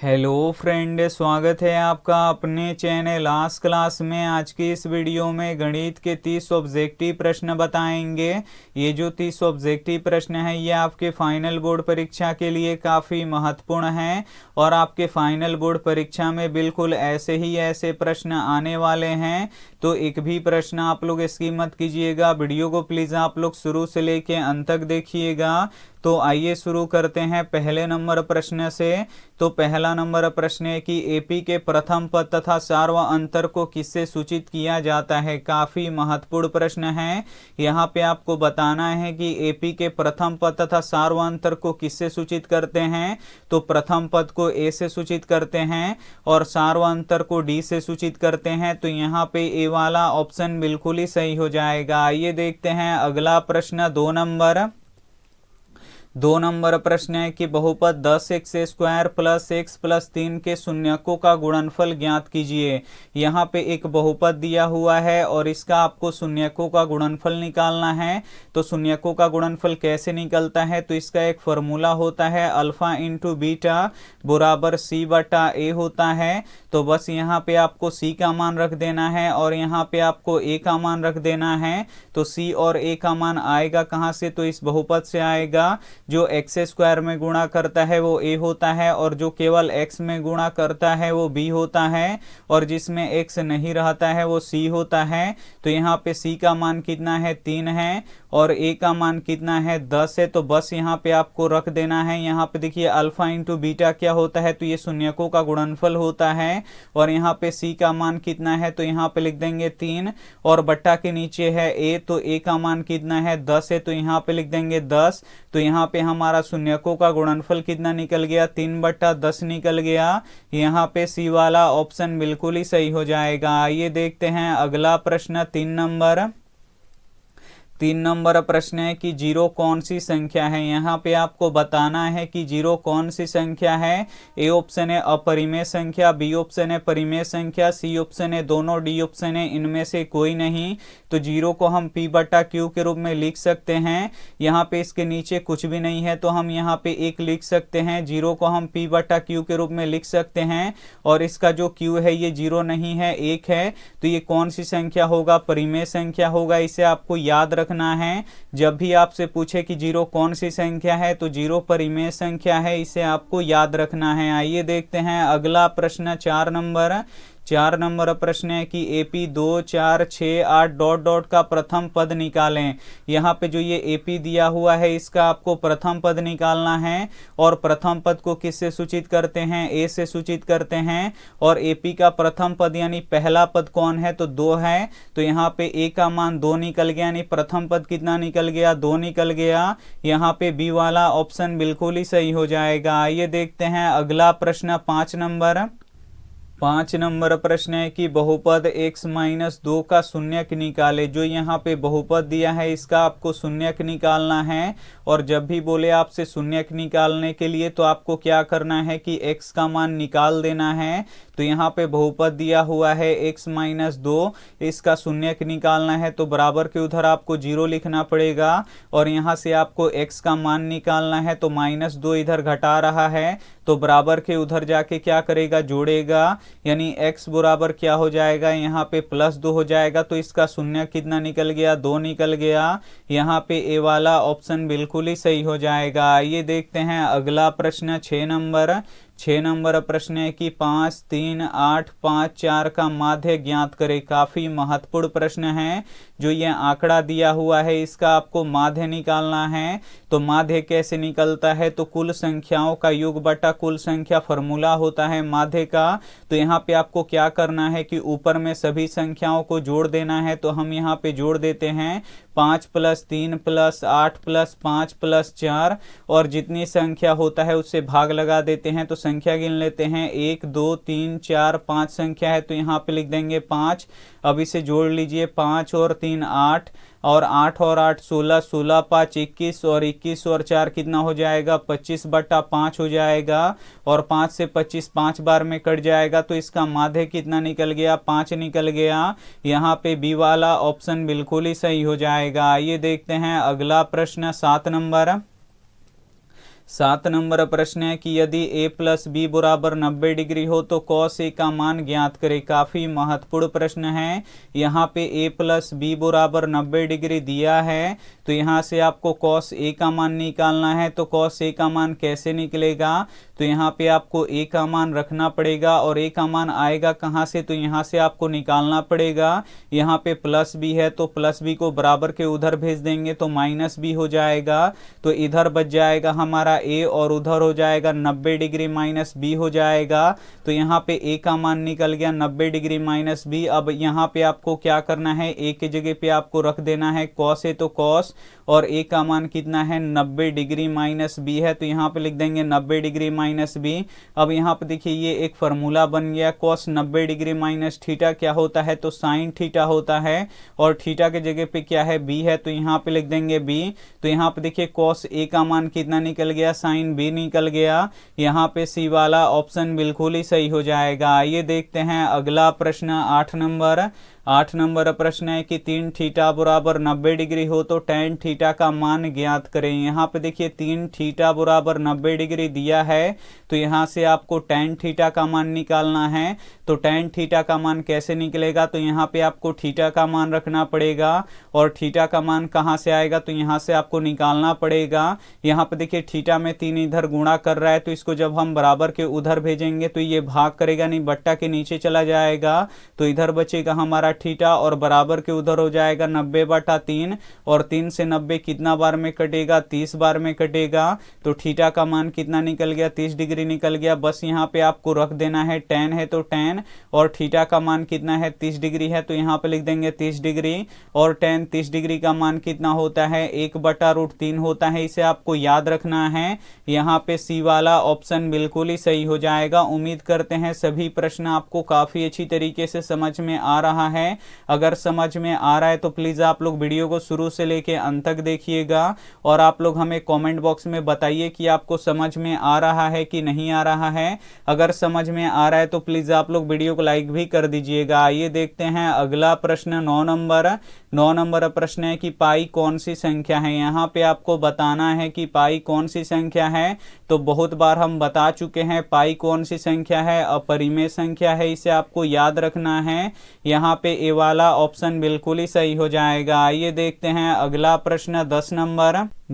Hello friend, स्वागत है आपका अपने चैनल आज क्लास में। आज की इस वीडियो में गणित के 30 ऑब्जेक्टिव प्रश्न बताएंगे। ये जो 30 ऑब्जेक्टिव प्रश्न है ये आपके फाइनल बोर्ड परीक्षा के लिए काफ़ी महत्वपूर्ण हैं और आपके फाइनल बोर्ड परीक्षा में बिल्कुल ऐसे ही ऐसे प्रश्न आने वाले हैं। तो एक भी प्रश्न आप लोग इसकी मत कीजिएगा। वीडियो को प्लीज़ आप लोग शुरू से लेके अंत तक देखिएगा। तो आइए शुरू करते हैं पहले नंबर प्रश्न से। तो पहला नंबर प्रश्न है कि एपी के प्रथम पद तथा सार्व अंतर को किससे सूचित किया जाता है। काफी महत्वपूर्ण प्रश्न है। यहाँ पे आपको बताना है कि एपी के प्रथम पद तथा सार्व अंतर को किससे सूचित करते हैं। तो प्रथम पद को ए से सूचित करते हैं और सार्व अंतर को डी से सूचित करते हैं। तो यहाँ पे ए वाला ऑप्शन बिल्कुल ही सही हो जाएगा। आइए देखते हैं अगला प्रश्न दो नंबर प्रश्न है कि बहुपद 10x² प्लस x प्लस 3 के शून्यकों का गुणनफल ज्ञात कीजिए। यहाँ पे एक बहुपद दिया हुआ है और इसका आपको शून्यकों का गुणनफल निकालना है। तो शून्यकों का गुणनफल कैसे निकलता है, तो इसका एक फॉर्मूला होता है अल्फा इंटू बीटा बराबर सी बटा ए होता है। तो बस यहाँ पे आपको सी का मान रख देना है और यहाँ पे आपको ए का मान रख देना है। तो सी और ए का मान आएगा कहाँ से, तो इस बहुपद से आएगा। जो x² में गुणा करता है वो a होता है और जो केवल x में गुणा करता है वो b होता है और जिसमें x नहीं रहता है वो c होता है। तो यहाँ पे c का मान कितना है, 3 है और a का मान कितना है, 10 है। तो बस यहाँ पे आपको रख देना है। यहाँ पे देखिए अल्फा इंटू बीटा क्या होता है, तो ये शून्यकों का गुणनफल होता है और यहाँ पे c का मान कितना है, तो यहाँ पे लिख देंगे 3 और बट्टा के नीचे है a, तो a का मान कितना है, 10 है। तो यहाँ पे लिख देंगे 10। तो यहाँ पे हमारा शून्यकों का गुणनफल कितना निकल गया, 3/10 निकल गया। यहाँ पे सी वाला ऑप्शन बिल्कुल ही सही हो जाएगा। आइए देखते हैं अगला प्रश्न 3 नंबर प्रश्न है कि जीरो कौन सी संख्या है। यहाँ पे आपको बताना है कि जीरो कौन सी संख्या है। ए ऑप्शन है अपरिमेय संख्या, बी ऑप्शन है परिमेय संख्या, सी ऑप्शन है दोनों, डी ऑप्शन है इनमें से कोई नहीं। तो जीरो को हम p बटा क्यू के रूप में लिख सकते हैं। यहाँ पे इसके नीचे कुछ भी नहीं है तो हम यहाँ पे एक लिख सकते हैं। जीरो को हम p बटा क्यू के रूप में लिख सकते हैं और इसका जो क्यू है ये जीरो नहीं है, एक है। तो ये कौन सी संख्या होगा, परिमेय संख्या होगा। इसे आपको याद रखना है। जब भी आपसे पूछे कि जीरो कौन सी संख्या है तो जीरो परिमेय संख्या है, इसे आपको याद रखना है। आइए देखते हैं अगला प्रश्न 4 नंबर प्रश्न है कि एपी 2 4 6 8 डॉट डॉट का प्रथम पद निकालें। यहाँ पे जो ये एपी दिया हुआ है इसका आपको प्रथम पद निकालना है और प्रथम पद को किससे सूचित करते हैं, ए से सूचित करते हैं। और एपी का प्रथम पद यानी पहला पद कौन है, तो 2 है। तो यहाँ पे ए का मान 2 निकल गया यानी प्रथम पद कितना निकल गया, 2 निकल गया। यहाँ पे बी वाला ऑप्शन बिल्कुल ही सही हो जाएगा। आइए देखते हैं अगला प्रश्न 5 नंबर प्रश्न है कि बहुपद x-2 का शून्यक निकाले। जो यहाँ पे बहुपद दिया है इसका आपको शून्यक निकालना है और जब भी बोले आपसे शून्यक निकालने के लिए तो आपको क्या करना है कि x का मान निकाल देना है। तो यहाँ पे बहुपद दिया हुआ है x-2, इसका शून्यक निकालना है तो बराबर के उधर आपको 0 लिखना पड़ेगा और यहाँ से आपको x का मान निकालना है। तो -2 इधर घटा रहा है तो बराबर के उधर जाके क्या करेगा, जोड़ेगा यानी x बराबर क्या हो जाएगा, यहाँ पे +2 हो जाएगा। तो इसका शून्य कितना निकल गया, 2 निकल गया। यहाँ पे ए वाला ऑप्शन बिल्कुल ही सही हो जाएगा। आइए देखते हैं अगला प्रश्न 6 नंबर प्रश्न है कि 5 3 8 5 4 का माध्य ज्ञात करें। काफी महत्वपूर्ण प्रश्न है। जो ये आंकड़ा दिया हुआ है इसका आपको माध्य निकालना है। तो माध्य कैसे निकलता है, तो कुल संख्याओं का योग बटा कुल संख्या फॉर्मूला होता है माध्य का। तो यहाँ पे आपको क्या करना है कि ऊपर में सभी संख्याओं को जोड़ देना है। तो हम यहाँ पे जोड़ देते हैं 5 + 3 + 8 + 5 + 4 और जितनी संख्या होता है उससे भाग लगा देते हैं। तो संख्या गिन लेते हैं 1 2 3 4 5 संख्या है तो यहाँ पे लिख देंगे 5। अब इसे जोड़ लीजिए 5 और 3 8 और 8 और 8 16, 16 5 21 और 21 और 4 कितना हो जाएगा, 25/5 हो जाएगा और 5 से 25 5 बार में कट जाएगा। तो इसका माध्य कितना निकल गया, 5 निकल गया। यहाँ पे बी वाला ऑप्शन बिल्कुल ही सही हो जाएगा। आइए देखते हैं अगला प्रश्न 7 7 नंबर प्रश्न है कि यदि a प्लस बी बराबर 90 डिग्री हो तो cos a का मान ज्ञात करें। काफी महत्वपूर्ण प्रश्न है। यहाँ पे a प्लस बी बराबर 90 डिग्री दिया है, तो यहाँ से आपको cos a का मान निकालना है। तो cos a का मान कैसे निकलेगा, तो यहाँ पे आपको a का मान रखना पड़ेगा और a का मान आएगा कहाँ से, तो यहाँ से आपको निकालना पड़ेगा। यहाँ पे प्लस b है तो प्लस b को बराबर के उधर भेज देंगे तो माइनस b हो जाएगा। तो इधर बच जाएगा हमारा a और उधर हो जाएगा 90 डिग्री माइनस b हो जाएगा। तो यहाँ पे a का मान निकल गया 90 डिग्री माइनस b। अब यहाँ पे आपको क्या करना है, a के जगह पे आपको रख देना है cos है तो cos, और a का मान कितना है 90 डिग्री माइनस b है, तो यहाँ पे लिख देंगे 90 डिग्री माइनस b। अब यहाँ पे देखिए ये एक फॉर्मूला बन गया, cos 90 डिग्री माइनस थीटा क्या होता है, तो साइन थीटा होता है, और थीटा के जगह पे क्या है b है, तो यहाँ पे लिख देंगे b। तो यहाँ पे देखिए cos a का मान कितना निकल गया, साइन b निकल गया। यहाँ पे सी वाला ऑप्शन बिल्कुल ही सही हो जाएगा। आइए देखते हैं अगला प्रश्न 8 नंबर प्रश्न है कि 3 थीटा बराबर 90 डिग्री हो तो tan थीटा का मान ज्ञात करें। यहाँ पे देखिए 3 थीटा बराबर 90 डिग्री दिया है, तो यहाँ से आपको tan थीटा का मान निकालना है। तो tan थीटा का मान कैसे निकलेगा, तो यहाँ पे आपको थीटा का मान रखना पड़ेगा, और थीटा का मान कहाँ से आएगा, तो यहाँ से आपको निकालना पड़ेगा। यहाँ पे देखिए थीटा में 3 इधर गुणा कर रहा है, तो इसको जब हम बराबर के उधर भेजेंगे तो ये भाग करेगा नहीं, बट्टा के नीचे चला जाएगा, तो इधर बचेगा हमारा थीटा, और बराबर के उधर हो जाएगा 90/3, और 3 से 90 कितना बार में कटेगा, 30 बार में कटेगा। तो थीटा का मान कितना निकल गया, 30 डिग्री निकल गया। बस यहाँ पे आपको रख देना है tan है तो tan, और थीटा का मान कितना है 30 डिग्री है, तो यहाँ पे लिख देंगे 30 डिग्री, और tan 30 डिग्री का मान कितना होता है 1/√3 होता है। इसे आपको याद रखना है। यहाँ पे सी वाला ऑप्शन बिल्कुल ही सही हो जाएगा। उम्मीद करते हैं सभी प्रश्न आपको काफी अच्छी तरीके से समझ में आ रहा है। अगर समझ में आ रहा है तो प्लीज आप लोग वीडियो को शुरू से लेके अंत तक देखिएगा, और आप लोग हमें कमेंट बॉक्स में बताइए कि आपको समझ में आ रहा है कि नहीं आ रहा है। अगर समझ में आ रहा है तो प्लीज आप लोग वीडियो को लाइक भी कर दीजिएगा। आइए देखते हैं अगला प्रश्न 9 नंबर प्रश्न है कि पाई कौन सी संख्या है। यहाँ पे आपको बताना है कि पाई कौन सी संख्या है। तो बहुत बार हम बता चुके हैं पाई कौन सी संख्या है, अपरिमेय संख्या है, इसे आपको याद रखना है। यहाँ पे ए वाला ऑप्शन बिल्कुल ही सही हो जाएगा। आइए देखते हैं अगला प्रश्न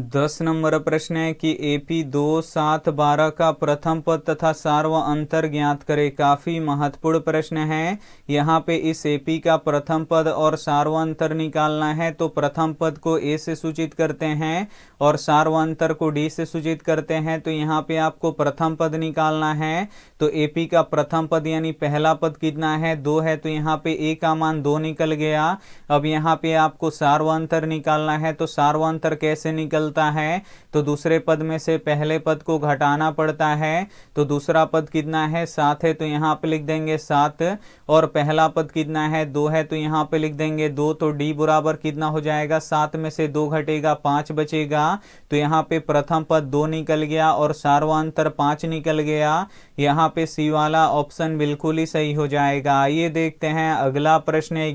10 नंबर प्रश्न है कि एपी 2, 7, 12 का प्रथम पद तथा सार्व अंतर ज्ञात करे। काफी महत्वपूर्ण प्रश्न है। यहाँ पे इस एपी का प्रथम पद और सार्व अंतर निकालना है। तो प्रथम पद को ए से सूचित करते हैं और सार्व अंतर को डी से सूचित करते हैं। तो यहाँ पे आपको प्रथम पद निकालना है। तो एपी का प्रथम पद यानी पहला पद कितना है, 2 है, तो यहाँ पे ए का मान 2 निकल गया। अब यहाँ पे आपको सार्व अंतर निकालना है। तो सार्व अंतर कैसे निकलता है, तो दूसरे पद में से पहले पद को घटाना पड़ता है। तो दूसरा पद कितना है, 7 है, तो यहाँ पे लिख देंगे 7, और पहला पद कितना है, 2 है, तो यहाँ पे लिख देंगे 2। तो डी बराबर कितना हो जाएगा, 7 में से 2 घटेगा 5 बचेगा। तो यहाँ पे प्रथम पद 2 निकल गया और सार्वांतर 5 निकल गया। यहाँ पे सी वाला ऑप्शन बिल्कुल ही सही हो जाएगा। आइए देखते हैं अगला प्रश्न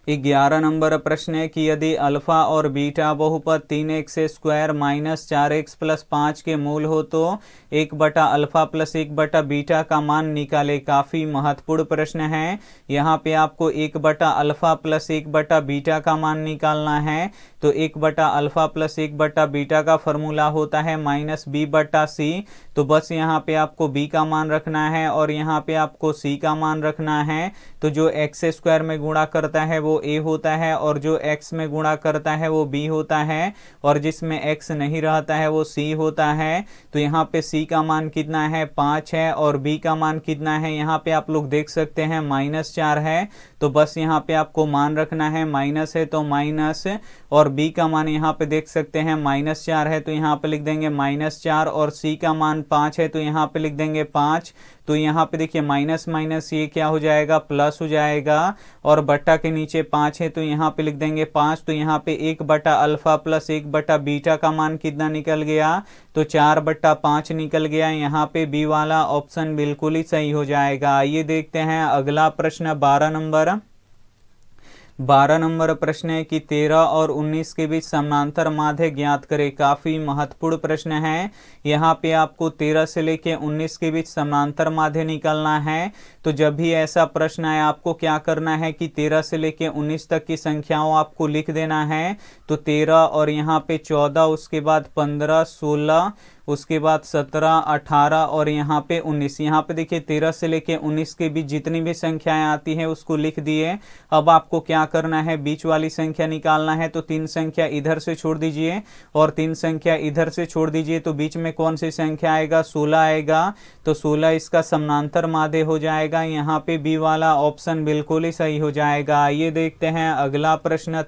11 नंबर प्रश्न है कि यदि अल्फा और बीटा बहुपद 3x² माइनस 4x प्लस 5 के मूल हो तो 1/अल्फा प्लस 1/बीटा का मान निकाले। काफी महत्वपूर्ण प्रश्न है। यहाँ पे आपको 1/अल्फा प्लस 1/बीटा का मान निकालना है। तो 1/अल्फा प्लस 1/बीटा का फॉर्मूला होता है -b/c। तो बस यहाँ पे आपको b का मान रखना है और यहाँ पे आपको c का मान रखना है। तो जो x² में गुणा करता है वो a होता है, और जो x में गुणा करता है वो b होता है, और जिसमें x नहीं रहता है वो c होता है। तो यहाँ पे c का मान कितना है, 5 है, और b का मान कितना है, यहाँ पे आप लोग देख सकते हैं -4 है। तो बस यहाँ पे आपको मान रखना है, माइनस है तो माइनस, और b का मान यहाँ पे देख सकते हैं -4 है, तो यहाँ पे लिख देंगे -4, और c का मान 5 है, तो यहाँ पे लिख देंगे 5। तो यहाँ पे देखिए माइनस माइनस ये क्या हो जाएगा, प्लस हो जाएगा, और बट्टा के नीचे 5 है, तो यहाँ पे लिख देंगे 5। तो यहाँ पे 1/अल्फा प्लस 1/बीटा का मान कितना निकल गया, तो 4/5 निकल गया। यहाँ पे बी वाला ऑप्शन बिल्कुल ही सही हो जाएगा। आइए देखते हैं अगला प्रश्न 12 12 नंबर प्रश्न है कि 13 और 19 के बीच समानांतर माध्य ज्ञात करें। काफी महत्वपूर्ण प्रश्न है। यहाँ पे आपको 13 से लेके 19 के बीच समानांतर माध्य निकालना है। तो जब भी ऐसा प्रश्न आए आपको क्या करना है कि 13 से लेके 19 तक की संख्याओं आपको लिख देना है। तो 13 और यहाँ पे 14, उसके बाद 15, 16, उसके बाद 17, 18 और यहाँ पे 19। यहाँ पे देखिए 13 से लेके 19 के बीच जितनी भी संख्याएं आती हैं उसको लिख दिए। अब आपको क्या करना है, बीच वाली संख्या निकालना है। तो 3 संख्या इधर से छोड़ दीजिए और 3 संख्या इधर से छोड़ दीजिए। तो बीच में कौन सी संख्या आएगा, 16 आएगा। तो 16 इसका समानांतर माध्य हो जाएगा। यहाँ पे बी वाला ऑप्शन बिल्कुल ही सही हो जाएगा। आइए देखते हैं अगला प्रश्न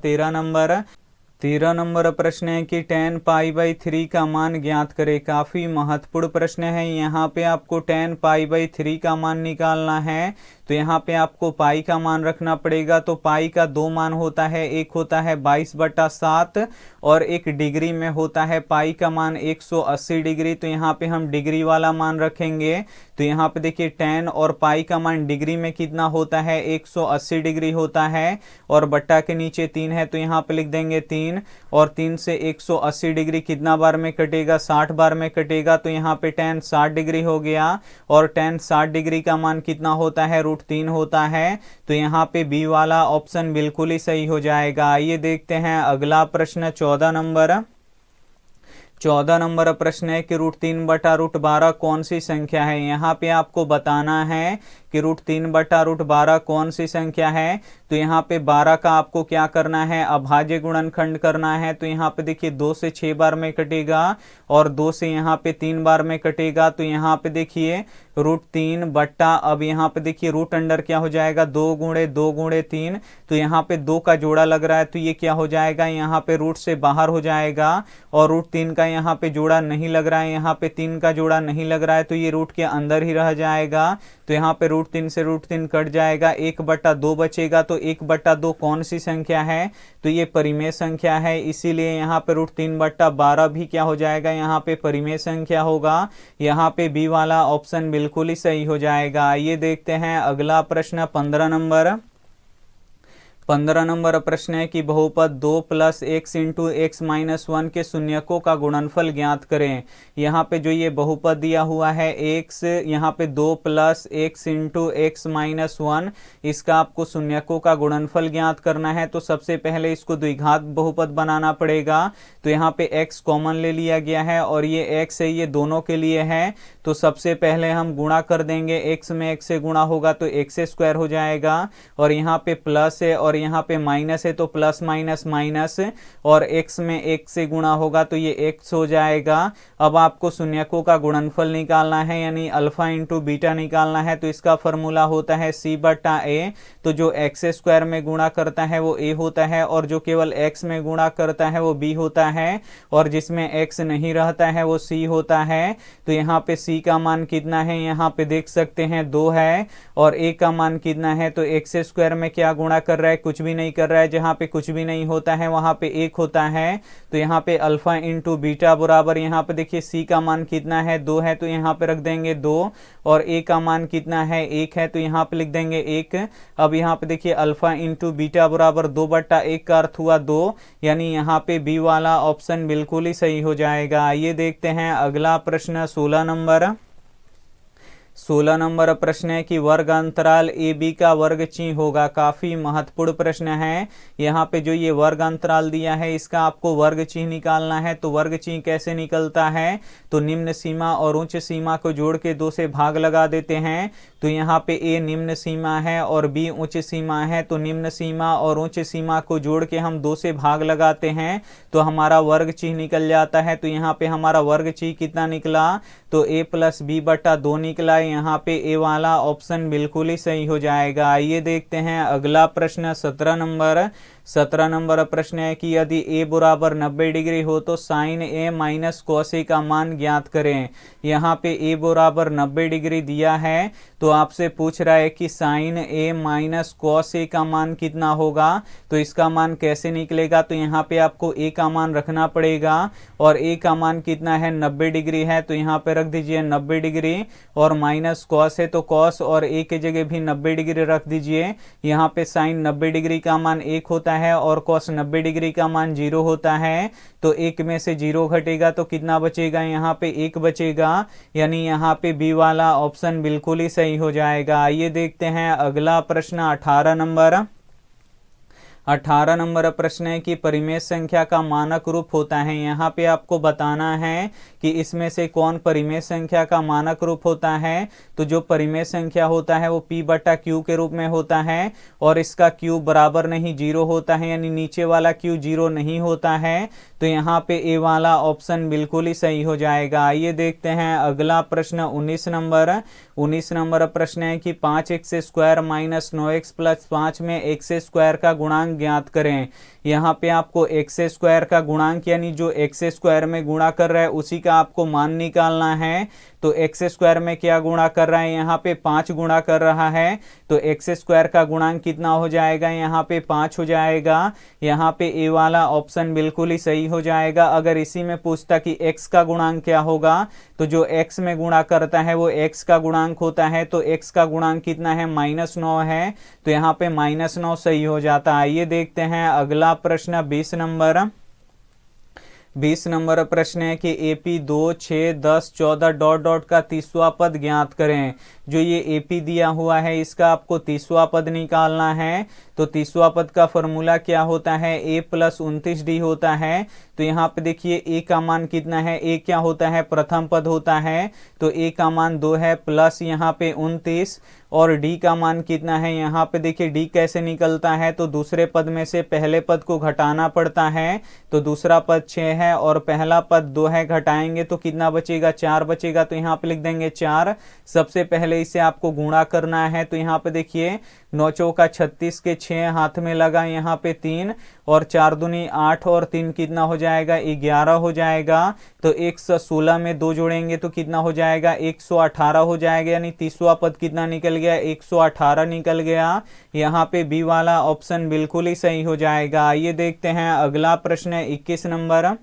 13 नंबर प्रश्न है कि tan π/3 का मान ज्ञात करें। काफी महत्वपूर्ण प्रश्न है। यहाँ पे आपको tan π/3 का मान निकालना है। तो यहाँ पे आपको पाई का मान रखना पड़ेगा। तो पाई का 2 मान होता है, एक होता है 22/7 और एक डिग्री में होता है पाई का मान 180 डिग्री। तो यहाँ पे हम डिग्री वाला मान रखेंगे। तो यहाँ पे देखिए tan और पाई का मान डिग्री में कितना होता है, 180 डिग्री होता है और बट्टा के नीचे 3 है। तो यहाँ पे लिख देंगे 3 और 3 से 180 डिग्री कितना बार में कटेगा, 60 बार में कटेगा। तो यहाँ पे tan 60 डिग्री हो गया और tan 60 डिग्री का मान कितना होता है, √3 होता है। तो यहाँ पे बी वाला ऑप्शन बिल्कुल ही सही हो जाएगा। आइए देखते हैं अगला प्रश्न 14 नंबर प्रश्न है कि √3/√12 कौन सी संख्या है। यहाँ पे आपको बताना है कि √3/√12 कौन सी संख्या है। तो यहाँ पे 12 का आपको क्या करना है, अभाज्य गुणनखंड करना है। तो यहाँ पे देखिए 2 से 6 बार में कटेगा और 2 से यहाँ पे 3 बार में कटेगा। तो यहाँ पे देखिए √3 बट्टा, अब यहाँ पे देखिए रूट अंडर क्या हो जाएगा, 2 गुणे 2 गुणे 3। तो यहाँ पे 2 का जोड़ा लग रहा है तो ये क्या हो जाएगा, यहाँ पे रूट से बाहर हो जाएगा और √3 का यहाँ पे जोड़ा नहीं लग रहा है, यहाँ पे 3 का जोड़ा नहीं लग रहा है तो ये रूट के अंदर ही रह जाएगा। तो यहाँ पे √3 से √3 कट जाएगा, 1/2 बचेगा। तो 1/2 कौन सी संख्या है, तो ये परिमेय संख्या है। इसीलिए यहाँ पे √3/12 भी क्या हो जाएगा, यहाँ पे परिमेय संख्या होगा। यहाँ पे बी वाला ऑप्शन बिल्कुल ही सही हो जाएगा। आइए देखते हैं अगला प्रश्न 15 नंबर प्रश्न है कि बहुपद 2 + x × x-1 के शून्यकों का गुणनफल ज्ञात करें। यहाँ पे जो ये बहुपद दिया हुआ है x, यहाँ पे 2 + x × x-1, इसका आपको शून्यकों का गुणनफल ज्ञात करना है। तो सबसे पहले इसको द्विघात बहुपद बनाना पड़ेगा। तो यहाँ पे x कॉमन ले लिया गया है और ये x है, ये दोनों के लिए है। तो सबसे पहले हम गुणा कर देंगे, x में x से गुणा होगा तो x² हो जाएगा और यहाँ पे प्लस है और यहाँ पे माइनस है तो प्लस माइनस माइनस, और x में x से गुणा होगा तो ये x हो जाएगा। अब आपको शून्यकों का गुणनफल निकालना है यानी अल्फा इंटू बीटा निकालना है। तो इसका फॉर्मूला होता है c/a। तो जो x² में गुणा करता है वो a होता है और जो केवल x में गुणा करता है वो b होता है और जिसमें x नहीं रहता है वो c होता है। तो यहाँ पे c का मान कितना है, यहाँ पे देख सकते हैं 2 है और a का मान कितना है, तो x² में क्या गुणा कर रहा है, कुछ भी नहीं कर रहा है। जहाँ पे कुछ भी नहीं होता है वहां पे 1 होता है। तो यहाँ पे अल्फा इंटू बीटा बराबर, यहाँ पे देखिए c का मान कितना है, 2 है तो यहाँ पे रख देंगे 2 और a का मान कितना है, 1 है तो यहाँ पे लिख देंगे 1। अब यहाँ पे देखिए अल्फा इंटू बीटा बराबर 2/1 का अर्थ हुआ 2, यानी यहाँ पे बी वाला ऑप्शन बिल्कुल ही सही हो जाएगा। आइए देखते हैं अगला प्रश्न 16 नंबर प्रश्न है कि वर्ग अंतराल ए बी का वर्ग ची होगा। काफी महत्वपूर्ण प्रश्न है। यहाँ पे जो ये वर्ग अंतराल दिया है इसका आपको वर्ग ची निकालना है। तो वर्ग ची कैसे निकलता है, तो निम्न सीमा और उच्च सीमा को जोड़ के 2 से भाग लगा देते हैं। तो यहाँ पे ए निम्न सीमा है और बी उच्च सीमा है। तो निम्न सीमा और उच्च सीमा को जोड़ के हम 2 से भाग लगाते हैं तो हमारा वर्ग ची निकल जाता है। तो यहाँ पे हमारा वर्ग ची कितना निकला, तो a + b/2 निकला। यहाँ पे ए वाला ऑप्शन बिल्कुल ही सही हो जाएगा। आइए देखते हैं अगला प्रश्न 17 17 नंबर प्रश्न है कि यदि a बराबर 90 डिग्री हो तो sine a minus cos a का मान ज्ञात करें। यहाँ पे a बराबर 90 डिग्री दिया है तो आपसे पूछ रहा है कि sine a minus cos a का मान कितना होगा। तो इसका मान कैसे निकलेगा, तो यहाँ पे आपको a का मान रखना पड़ेगा और a का मान कितना है 90 डिग्री है, तो यहाँ पे रख दीजिए 90 डिग्री और माइनस कॉस है तो कॉस और a के जगह भी 90 डिग्री रख दीजिए। यहाँ पे साइन 90 डिग्री का मान 1 होता है और कॉस 90 डिग्री का मान 0 होता है, तो 1 में से 0 घटेगा तो कितना बचेगा, यहाँ पे 1 बचेगा, यानी यहाँ पे बी वाला ऑप्शन बिल्कुल ही सही हो जाएगा। आइए देखते हैं अगला प्रश्न 18 नंबर। 18 नंबर प्रश्न है कि परिमेय संख्या का मानक रूप होता है। यहाँ पे आपको बताना है कि इसमें से कौन परिमेय संख्या का मानक रूप होता है। तो जो परिमेय संख्या होता है वो p बटा q के रूप में होता है और इसका q बराबर नहीं 0 होता है, यानी नीचे वाला q 0 नहीं होता है, तो यहाँ पे a वाला ऑप्शन बिल्कुल ही सही हो जाएगा। आइए देखते हैं अगला प्रश्न 19 नंबर। 19 नंबर प्रश्न है कि 5x square minus 9x plus 5 में x स्क्वायर का गुणांक ज्ञात करें। यहाँ पे आपको x स्क्वायर का गुणांक यानी जो x स्क्वायर में गुणा कर रहा है उसी का आपको मान निकालना है। तो x स्क्वायर में क्या गुणा कर रहा है, यहाँ पे 5 गुणा कर रहा है, तो x स्क्वायर का गुणांक कितना हो जाएगा, यहाँ पे 5 हो जाएगा। यहाँ पे a वाला ऑप्शन बिल्कुल ही सही हो जाएगा। अगर इसी में पूछता कि x का गुणांक क्या होगा, तो जो x में गुणा करता है वो x का गुणांक होता है, तो x का गुणांक कितना है -9 है, तो यहाँ पे -9 सही हो जाता है। आइए देखते हैं अगला प्रश्न 20 नंबर। 20 नंबर प्रश्न है कि AP 2, 6, 10, 14 डॉट डॉट का 30वां पद ज्ञात करें। जो ये AP दिया हुआ है इसका आपको 30वां पद निकालना है। तो 30वां पद का फॉर्मूला क्या होता है, a प्लस 29d होता है। तो यहाँ पे देखिए a का मान कितना है, a क्या होता है, प्रथम पद होता है, तो a का मान 2 है प्लस यहाँ पे 29 और d का मान कितना है, यहाँ पे देखिए d कैसे निकलता है, तो दूसरे पद में से पहले पद को घटाना पड़ता है, तो दूसरा पद 6 है और पहला पद 2 है, घटाएंगे तो कितना बचेगा, 4 बचेगा। तो यहाँ पे लिख देंगे 4। सबसे पहले इसे आपको गुणा करना है, तो यहाँ पे देखिए 9 चौका 36 के 6 हाथ में लगा, यहाँ पे 3 और 4 दूनी 8 और 3 कितना हो जाएगा, 11 हो जाएगा। तो 116 में 2 जोड़ेंगे तो कितना हो जाएगा, 118 हो जाएगा, यानी 30वां पद कितना निकल गया, 118 निकल गया। यहाँ पे बी वाला ऑप्शन बिल्कुल ही सही हो जाएगा। आइए देखते हैं अगला प्रश्न है 21 नंबर।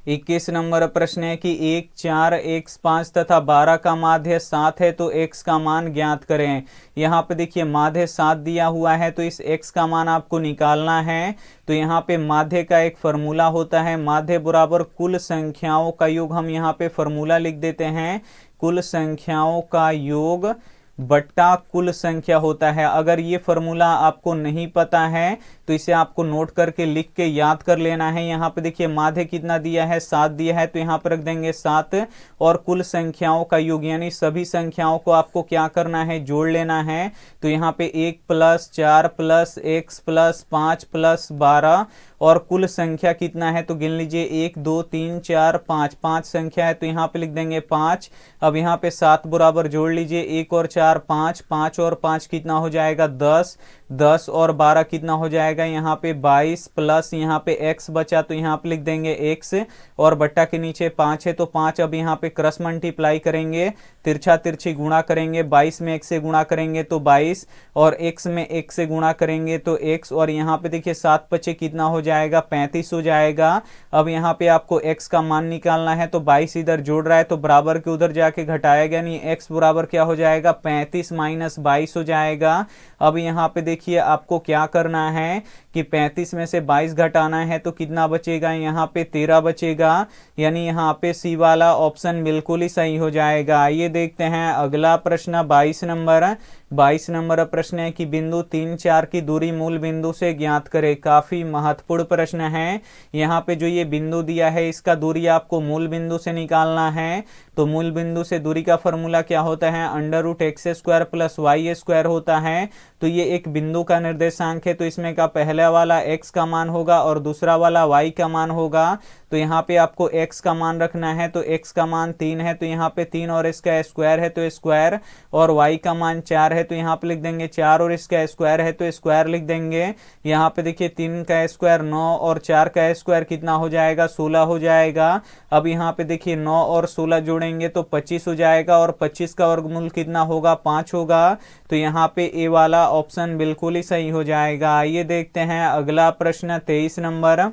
21 नंबर प्रश्न है कि 1, 4, x 5 तथा 12 का माध्य 7 है तो x का मान ज्ञात करें। यहाँ पे देखिए माध्य 7 दिया हुआ है तो इस x का मान आपको निकालना है। तो यहाँ पे माध्य का एक फॉर्मूला होता है, माध्य बराबर कुल संख्याओं का योग। हम यहाँ पे फॉर्मूला लिख देते हैं, कुल संख्याओं का योग बट्टा कुल संख्या होता है। अगर ये फॉर्मूला आपको नहीं पता है तो इसे आपको नोट करके लिख के याद कर लेना है। यहाँ पे देखिए माध्य कितना दिया है, 7 दिया है, तो यहाँ पर रख देंगे 7 और कुल संख्याओं का योग यानी सभी संख्याओं को आपको क्या करना है, जोड़ लेना है। तो यहाँ पे 1 plus 4 plus x plus 5 plus 12 और कुल संख्या कितना है, तो गिन लीजिए 1 2 3 4 5, 5 संख्या है, तो यहाँ पे लिख देंगे 5। अब यहाँ पे 7 बराबर जोड़ लीजिए, 1 और 4 5, 5 और 5 कितना हो जाएगा 10, 10 और 12 कितना हो जाएगा यहाँ पे 22 प्लस यहाँ पे x बचा, तो यहाँ पे लिख देंगे x और बट्टा के नीचे 5 है तो 5। अब यहाँ पे क्रॉस मल्टीप्लाई करेंगे, तिरछा तिरछी गुणा करेंगे, 22 में x से गुणा करेंगे तो 22 और x में x से गुणा करेंगे तो x और यहाँ पे देखिए 7 बचे कितना हो जाएगा 35 हो जाएगा। अब यहाँ पे आपको x का मान निकालना है, तो 22 इधर जोड़ रहा है तो बराबर के उधर जाके घटाएगा, नहीं x बराबर क्या हो जाएगा 35 माइनस 22 हो जाएगा। अब यहाँ पे देखिए आपको क्या करना है कि 35 में से 22 घटाना है तो कितना बचेगा, यहाँ पे 13 बचेगा, यानी यहाँ पे सी वाला ऑप्शन बिल्कुल ही सही हो जाएगा। आइए देखते हैं अगला प्रश्न 22 नंबर। 22 नंबर प्रश्न है कि बिंदु 3, 4 की दूरी मूल बिंदु से ज्ञात करें। काफी महत्वपूर्ण प्रश्न है। यहाँ पे जो ये बिंदु दिया है इसका दूरी आपको मूल बिंदु से निकालना है। तो मूल बिंदु से दूरी का फॉर्मूला क्या होता है, √x² प्लस y² होता है। तो ये एक बिंदु का निर्देशांक है, तो इसमें का पहला वाला x का मान होगा और दूसरा वाला y का मान होगा। तो यहाँ पे आपको x का मान रखना है, तो x का मान 3 है, तो यहाँ पे 3 और इसका स्क्वायर है तो स्क्वायर, और y का मान 4 है तो यहाँ पे लिख देंगे 4 और इसका स्क्वायर है तो स्क्वायर लिख देंगे। यहाँ पे देखिए 3 का स्क्वायर 9 और 4 का स्क्वायर कितना हो जाएगा, 16 हो जाएगा। अब यहाँ पे देखिए 9 और 16 जोड़ेंगे तो 25 हो जाएगा, और 25 का वर्गमूल कितना होगा, 5 होगा। तो यहाँ पे ए वाला ऑप्शन बिल्कुल ही सही हो जाएगा। आइए देखते हैं अगला प्रश्न 23 नंबर।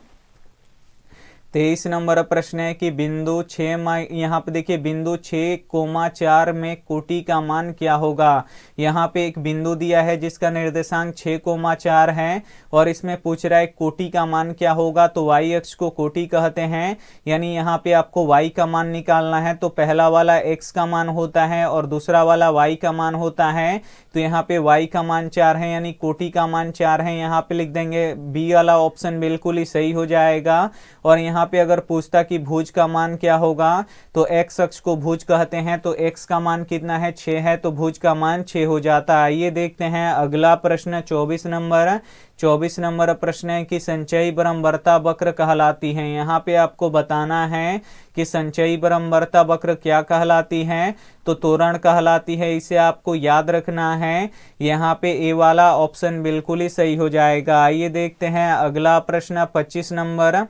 23 नंबर प्रश्न है कि बिंदु 6 यहाँ पे देखिए बिंदु 6,4 में कोटि का मान क्या होगा। यहाँ पे एक बिंदु दिया है जिसका निर्देशांक 6,4 है और इसमें पूछ रहा है कोटि का मान क्या होगा। तो y अक्ष को कोटि कहते हैं, यानी यहाँ पे आपको y का मान निकालना है। तो पहला वाला x का मान होता है और दूसरा वाला y का मान होता है। तो यहाँ पे y का मान 4 है, यानी कोटि का मान 4 है। यहाँ पे लिख देंगे बी वाला ऑप्शन बिल्कुल ही सही हो जाएगा। और यहाँ पे अगर पूछता कि भुज का मान क्या होगा, तो x अक्ष को भुज कहते हैं, तो x का मान कितना है, 6 है, तो भुज का मान 6 हो जाता है। आइए देखते हैं अगला प्रश्न 24 नंबर। 24 नंबर प्रश्न है कि संचयी बारंबारता वक्र कहलाती है। यहाँ पे आपको बताना है कि संचयी बारंबारता वक्र क्या कहलाती है, तो त्वरण कहलाती है। इसे आपको याद रखना है। यहाँ पे ए वाला ऑप्शन बिल्कुल ही सही हो जाएगा। आइए देखते हैं अगला प्रश्न 25 नंबर।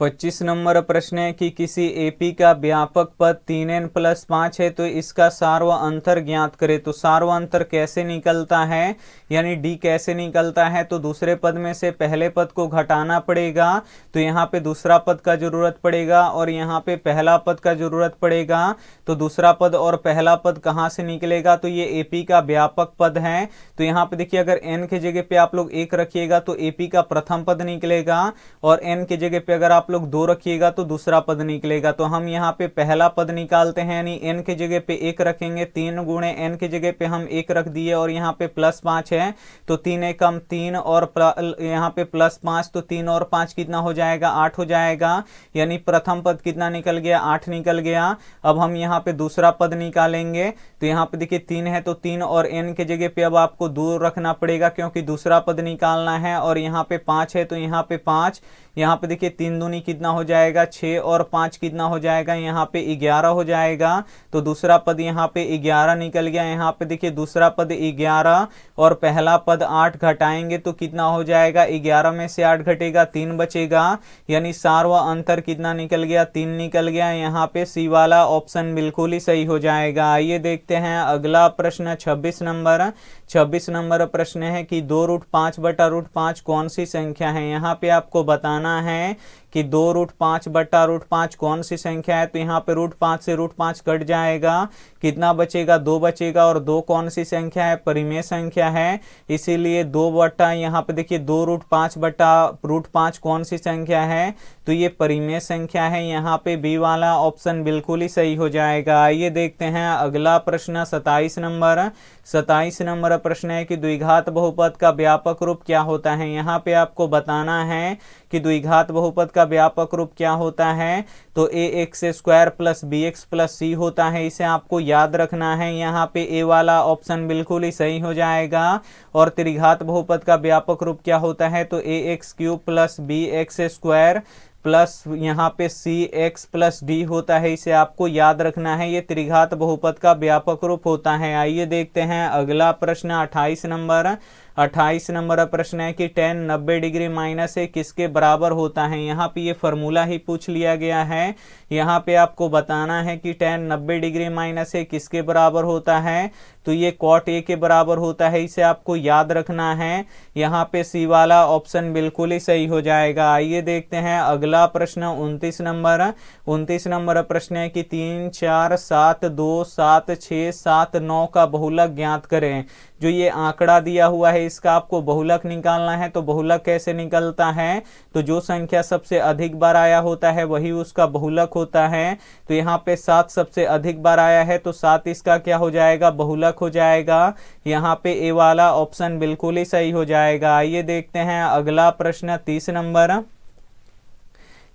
25 नंबर प्रश्न है कि किसी एपी का व्यापक पद 3n+5 है, तो इसका सार्व अंतर ज्ञात करे। तो सार्व अंतर कैसे निकलता है, यानी डी कैसे निकलता है, तो दूसरे पद में से पहले पद को घटाना पड़ेगा। तो यहाँ पे दूसरा पद का जरूरत पड़ेगा और यहाँ पे पहला पद का जरूरत पड़ेगा। तो दूसरा पद और पहला पद कहाँ से निकलेगा, तो ये एपी का व्यापक पद है। तो यहाँ पे देखिए अगर n के जगह पे आप लोग 1 रखिएगा तो एपी का प्रथम पद निकलेगा, और n के जगह पे अगर आप लोग 2 रखिएगा तो दूसरा पद निकलेगा। तो हम यहाँ पे पहला पद निकालते हैं, यानी n के जगह पे 1 रखेंगे, 3 गुणे n के जगह पे हम 1 रख दिए, और यहाँ पे +5 है तो 3 एकम 3 और यहाँ पे +5, तो 3 और 5 कितना हो जाएगा, 8 हो जाएगा। यानी प्रथम पद कितना निकल गया, 8 निकल गया। अब हम यहाँ पे दूसरा पद निकालेंगे, तो यहाँ पे देखिए 3 है तो 3 और n के जगह पे अब आपको 2 रखना पड़ेगा क्योंकि दूसरा पद निकालना है, और यहाँ पे 5 है तो यहाँ पे 5। यहाँ पे देखिए 3 दूनी कितना हो जाएगा, 6 और 5 कितना हो जाएगा, यहाँ पे 11 हो जाएगा। तो दूसरा पद यहाँ पे 11 निकल गया। यहाँ पे देखिए दूसरा पद 11 और पहला पद 8 घटाएंगे तो कितना हो जाएगा, 11 में से 8 घटेगा 3 बचेगा, यानी सार्व अंतर कितना निकल गया, 3 निकल गया। यहाँ पे सी वाला ऑप्शन बिल्कुल ही सही हो जाएगा। आइए देखते हैं अगला प्रश्न 26 नंबर। 26 नंबर प्रश्न है कि 2√5/√5 कौन सी संख्या है। यहाँ पे आपको बताना है कि 2√5/√5 कौन सी संख्या है। तो यहाँ पे √5 से √5 कट जाएगा, कितना बचेगा, 2 बचेगा, और 2 कौन सी संख्या है, परिमेय संख्या है, इसीलिए 2 बटा यहाँ पे देखिए 2√5/√5 कौन सी संख्या है, तो ये परिमेय संख्या है। यहाँ पे बी वाला ऑप्शन बिल्कुल ही सही हो जाएगा। आइए देखते हैं अगला प्रश्न 27 नंबर। 27 नंबर प्रश्न है कि द्विघात बहुपद का व्यापक रूप क्या होता है। यहाँ पे आपको बताना है कि द्विघात बहुपद का व्यापक रूप क्या होता है, तो ax² + bx + c होता है। इसे आपको याद रखना है। यहाँ पे ए वाला ऑप्शन बिल्कुल ही सही हो जाएगा। और त्रिघात बहुपद का व्यापक रूप क्या होता है, तो ax³ + bx² प्लस यहाँ पे cx + d होता है। इसे आपको याद रखना है, ये त्रिघात बहुपद का व्यापक रूप होता है। आइए देखते हैं अगला प्रश्न 28 नंबर। 28 नंबर प्रश्न है कि tan 90 डिग्री - a किसके बराबर होता है। यहाँ पे ये फॉर्मूला ही पूछ लिया गया है। यहाँ पे आपको बताना है कि tan 90 डिग्री - a किसके बराबर होता है, तो ये cot a के बराबर होता है। इसे आपको याद रखना है। यहाँ पे सी वाला ऑप्शन बिल्कुल ही सही हो जाएगा। आइए देखते हैं अगला प्रश्न 29 नंबर। 29 नंबर प्रश्न है कि 3, 4, 7, 2, 7, 6, 7, 9 का बहुलक ज्ञात करें। जो ये आंकड़ा दिया हुआ है इसका आपको बहुलक निकालना है। तो बहुलक कैसे निकलता है, तो जो संख्या सबसे अधिक बार आया होता है वही उसका बहुलक होता है। तो यहाँ पे 7 सबसे अधिक बार आया है तो 7 इसका क्या हो जाएगा, बहुलक हो जाएगा। यहाँ पे ए वाला ऑप्शन बिल्कुल ही सही हो जाएगा। आइए देखते हैं अगला प्रश्न 30 नंबर।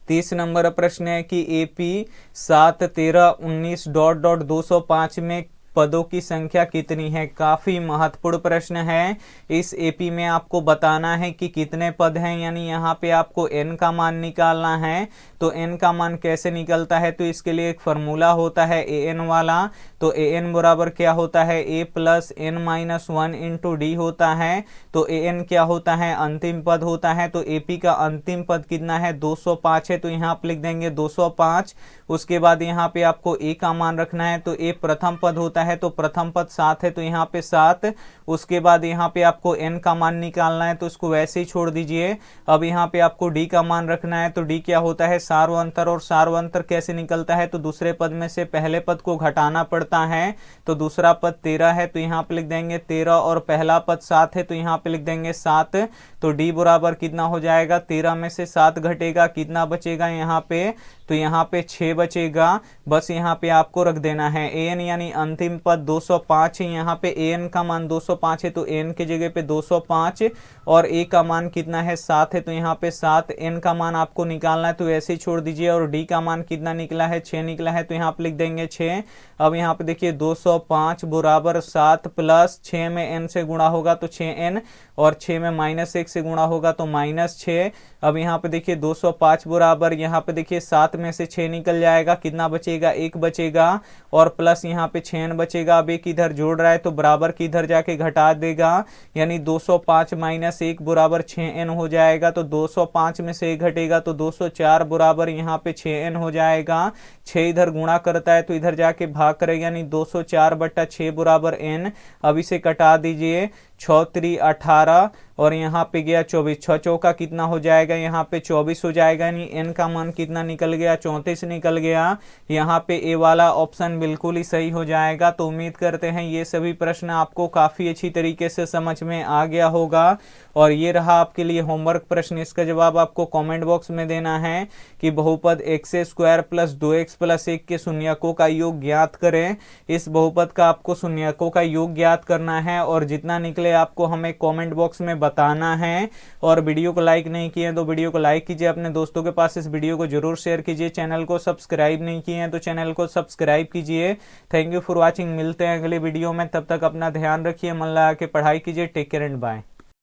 30 नंबर प्रश्न है कि एपी 7, 13, 19 ... 205 में पदों की संख्या कितनी है। काफी महत्वपूर्ण प्रश्न है। इस एपी में आपको बताना है कि कितने पद हैं, यानी यहाँ पे आपको n का मान निकालना है। तो n का मान कैसे निकलता है, तो इसके लिए एक फॉर्मूला होता है an वाला। तो an बराबर क्या होता है, a plus n minus 1 into D होता है। तो an क्या होता है, अंतिम पद होता है। तो AP का अंतिम पद कितना है, 205 है। तो यहाँ आप लिख देंगे 205। उसके बाद यहाँ पे आपको a का मान रखना है। तो a प्रथम पद होता है, तो प्रथम पद 7 है, तो यहाँ पे 7। उसके बाद यहाँ पे आपको n का मान निकालना है, तो इसको वैसे ही छोड़ दीजिए। अब यहाँ पे आपको d का मान रखना है। तो d क्या होता है, सार्वंतर। और सार्वंतर कैसे निकलता है, तो दूसरे पद में से पहले पद को घटाना पड़ता है। तो दूसरा पद 13 है, तो यहाँ पे लिख देंगे 13, और पहला पद 7 है, तो यहाँ पे लिख देंगे 7। तो d बराबर कितना हो जाएगा, 13 में से 7 घटेगा, कितना बचेगा यहाँ पे, तो यहाँ पे 6 बचेगा। बस यहाँ पे आपको रख देना है an, यानी अंतिम पद 205 है। यहाँ पे an का मान 205 है, तो n की जगह पे 205, और a का मान कितना है, 7 है, तो यहाँ पे 7। n का मान आपको निकालना है, तो ऐसे ही छोड़ दीजिए। और d का मान कितना निकला है, 6 निकला है, तो यहाँ पे लिख देंगे 6। अब यहाँ पे देखिए 205 बराबर 7 प्लस 6 में n से गुणा होगा तो 6n, और 6 में माइनस 1 से गुणा होगा तो -6। अब यहाँ पे देखिए 205 बराबर, यहाँ पे देखिए 7 में से 6 निकल जाएगा, कितना बचेगा, 1 बचेगा, और प्लस यहाँ पे 6n बचेगा। अब एक इधर जोड़ रहा है तो बराबर की इधर जाके घटा देगा, यानी 205 माइनस 1 बराबर 6n हो जाएगा। तो 205 में से 1 घटेगा तो 204 बराबर यहाँ पे 6n हो जाएगा। 6 इधर गुणा करता है तो इधर जाके भाग करेगा, यानी 204/6 बराबर n। अब इसे कटा दीजिए, 6 3 18, और यहाँ पे गया 24, 6 चौका कितना हो जाएगा, यहाँ पे 24 हो जाएगा, यानी n का मान कितना निकल गया, 34 निकल गया। यहाँ पे ए वाला ऑप्शन बिल्कुल ही सही हो जाएगा। तो उम्मीद करते हैं ये सभी प्रश्न आपको काफ़ी अच्छी तरीके से समझ में आ गया होगा। और ये रहा आपके लिए होमवर्क प्रश्न। इसका जवाब आपको कमेंट बॉक्स में देना है कि बहुपद x² प्लस 2x प्लस 1 के शून्यकों का योग ज्ञात करें। इस बहुपद का आपको शून्यकों का योग ज्ञात करना है, और जितना निकले आपको हमें कमेंट बॉक्स में बताना है। और वीडियो को लाइक नहीं किए तो वीडियो को लाइक कीजिए, अपने दोस्तों के पास इस वीडियो को जरूर शेयर कीजिए। चैनल को सब्सक्राइब नहीं किए हैं तो चैनल को सब्सक्राइब कीजिए। Thank you for watching. मिलते हैं अगले वीडियो में, तब तक अपना ध्यान रखिए, मन लगा के पढ़ाई कीजिए। Take care and bye.